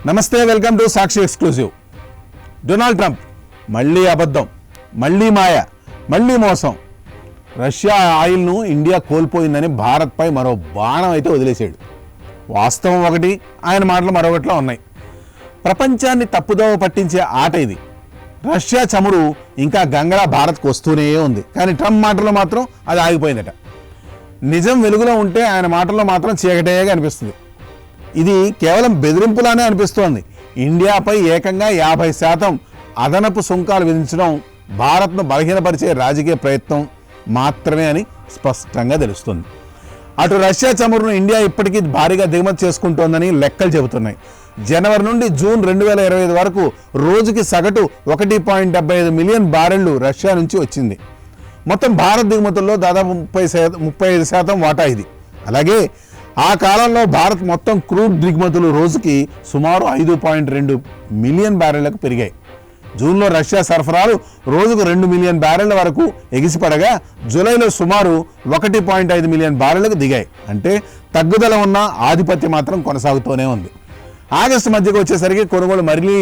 నమస్తే, welcome to Sakshi exclusive. Donald Trump మళ్ళీ అబద్ధం, మళ్ళీ మాయ, మళ్ళీ మోసం. రష్యా ఆయిల్ను ఇండియా కోల్పోయిందని భారత్పై మరో బాణం అయితే వదిలేశాడు. వాస్తవం ఒకటి, ఆయన మాటలు మరొకటిలో ఉన్నాయి. ప్రపంచాన్ని తప్పుదోవ పట్టించే ఆట ఇది. రష్యా చమురు ఇంకా గంగలా భారత్కు వస్తూనే ఉంది, కానీ ట్రంప్ మాటల్లో మాత్రం అది ఆగిపోయిందట. నిజం వెలుగులో ఉంటే ఆయన మాటల్లో మాత్రం చీకటేగా అనిపిస్తుంది. ఇది కేవలం బెదిరింపులానే అనిపిస్తోంది. ఇండియాపై ఏకంగా 50% అదనపు సుంకాలు విధించడం భారత్ను బలహీనపరిచే రాజకీయ ప్రయత్నం మాత్రమే అని స్పష్టంగా తెలుస్తుంది. అటు రష్యా చమురును ఇండియా ఇప్పటికీ భారీగా దిగుమతి చేసుకుంటోందని లెక్కలు చెబుతున్నాయి. జనవరి నుండి జూన్ 2025 వరకు రోజుకి సగటు 1.75 మిలియన్ బ్యారెళ్లు రష్యా నుంచి వచ్చింది. మొత్తం భారత్ దిగుమతుల్లో దాదాపు 35% వాటా ఇది. అలాగే ఆ కాలంలో భారత్ మొత్తం క్రూడ్ దిగుమతులు రోజుకి సుమారు 5.2 మిలియన్ బ్యారెళ్లకు పెరిగాయి. జూన్లో రష్యా సరఫరాలు రోజుకు 2 మిలియన్ బ్యారెళ్ల వరకు ఎగిసిపడగా జూలైలో సుమారు 1.5 మిలియన్ బ్యారెళ్లకు దిగాయి. అంటే తగ్గుదల ఉన్న ఆధిపత్యం మాత్రం కొనసాగుతూనే ఉంది. ఆగస్టు మధ్యకు వచ్చేసరికి కొనుగోలు మళ్ళీ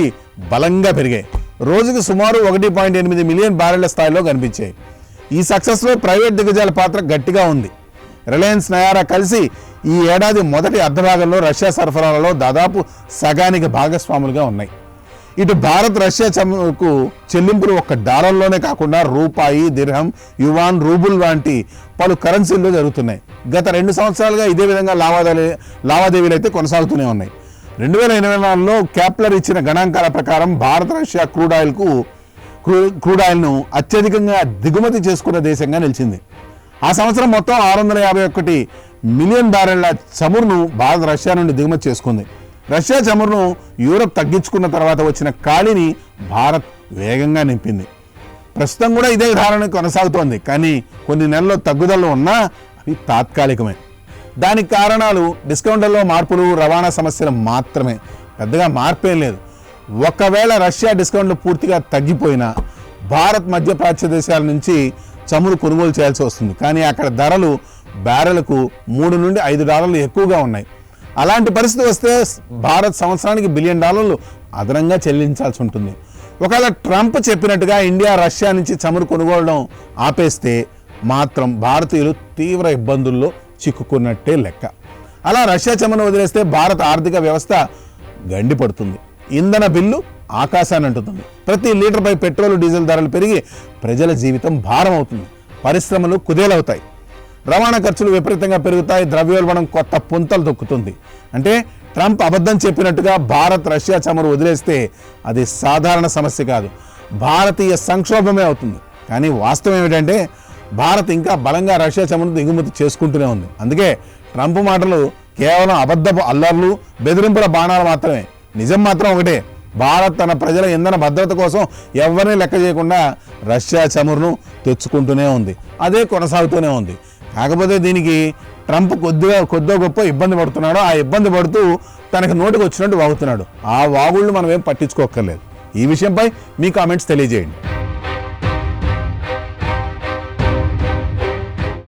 బలంగా పెరిగాయి. రోజుకు సుమారు 1.8 మిలియన్ బ్యారెళ్ల స్థాయిలో కనిపించాయి. ఈ సక్సెస్లో ప్రైవేట్ దిగ్గజాల పాత్ర గట్టిగా ఉంది. రిలయన్స్, నయారా కలిసి ఈ ఏడాది మొదటి అర్ధభాగంలో రష్యా సరఫరాలలో దాదాపు సగానికి భాగస్వాములుగా ఉన్నాయి. ఇటు భారత్ రష్యా చమురుకు చెల్లింపులు $1లోనే కాకుండా రూపాయి, దిర్హం, యువాన్, రూబుల్ వంటి పలు కరెన్సీల్లో జరుగుతున్నాయి. గత 2 సంవత్సరాలుగా ఇదే విధంగా లావాదేవీలు అయితే కొనసాగుతూనే ఉన్నాయి. 2024లో క్యాప్లర్ ఇచ్చిన గణాంకాల ప్రకారం భారత రష్యా క్రూడ్ ఆయిల్ను అత్యధికంగా దిగుమతి చేసుకున్న దేశంగా నిలిచింది. ఆ సంవత్సరం మొత్తం 651 మిలియన్ బ్యారెళ్ల చమురును భారత్ రష్యా నుండి దిగుమతి చేసుకుంది. రష్యా చమురును యూరప్ తగ్గించుకున్న తర్వాత వచ్చిన ఖాళీని భారత్ వేగంగా నింపింది. ప్రస్తుతం కూడా ఇదే ధారణ కొనసాగుతోంది. కానీ కొన్ని నెలల్లో తగ్గుదల ఉన్నా అవి తాత్కాలికమే. దానికి కారణాలు డిస్కౌంట్లలో మార్పులు, రవాణా సమస్యలు మాత్రమే. పెద్దగా మార్పేం లేదు. ఒకవేళ రష్యా డిస్కౌంట్లు పూర్తిగా తగ్గిపోయినా భారత్ మధ్యప్రాచ్య దేశాల నుంచి చమురు కొనుగోలు చేయాల్సి వస్తుంది. కానీ అక్కడ ధరలు బ్యారెలకు $3 నుండి $5 ఎక్కువగా ఉన్నాయి. అలాంటి పరిస్థితి వస్తే భారత్ సంవత్సరానికి $1 బిలియన్ అదనంగా చెల్లించాల్సి ఉంటుంది. ఒకవేళ ట్రంప్ చెప్పినట్టుగా ఇండియా రష్యా నుంచి చమురు కొనుగోలడం ఆపేస్తే మాత్రం భారతీయులు తీవ్ర ఇబ్బందుల్లో చిక్కుకున్నట్టే లెక్క. అలా రష్యా చమురును వదిలేస్తే భారత ఆర్థిక వ్యవస్థ గండిపడుతుంది. ఇంధన బిల్లు ఆకాశాన్ని అంటుతుంది. ప్రతి లీటర్పై పెట్రోల్, డీజిల్ ధరలు పెరిగి ప్రజల జీవితం భారం అవుతుంది. పరిశ్రమలు కుదేలవుతాయి. రవాణా ఖర్చులు విపరీతంగా పెరుగుతాయి. ద్రవ్యోల్బణం కొత్త పుంతలు తొక్కుతుంది. అంటే ట్రంప్ అబద్ధం చెప్పినట్టుగా భారత్ రష్యా చమురు వదిలేస్తే అది సాధారణ సమస్య కాదు, భారతీయ సంక్షోభమే అవుతుంది. కానీ వాస్తవం ఏమిటంటే భారత్ ఇంకా బలంగా రష్యా చమురు దిగుమతి చేసుకుంటూనే ఉంది. అందుకే ట్రంప్ మాటలు కేవలం అబద్ధపు అల్లర్లు, బెదిరింపుల బాణాలు మాత్రమే. నిజం మాత్రం ఒకటే, భారత్ తన ప్రజల ఇంధన భద్రత కోసం ఎవరిని లెక్క చేయకుండా రష్యా చమురును తెచ్చుకుంటూనే ఉంది. అదే కొనసాగుతూనే ఉంది. కాకపోతే దీనికి ట్రంప్ కొద్దో గొప్ప ఇబ్బంది పడుతున్నాడు. ఆ ఇబ్బంది పడుతూ తనకు నోటికి వచ్చినట్టు వాగుతున్నాడు. ఆ వాగుళ్ళు మనం ఏం పట్టించుకోక్కర్లేదు. ఈ విషయంపై మీ కామెంట్స్ తెలియజేయండి.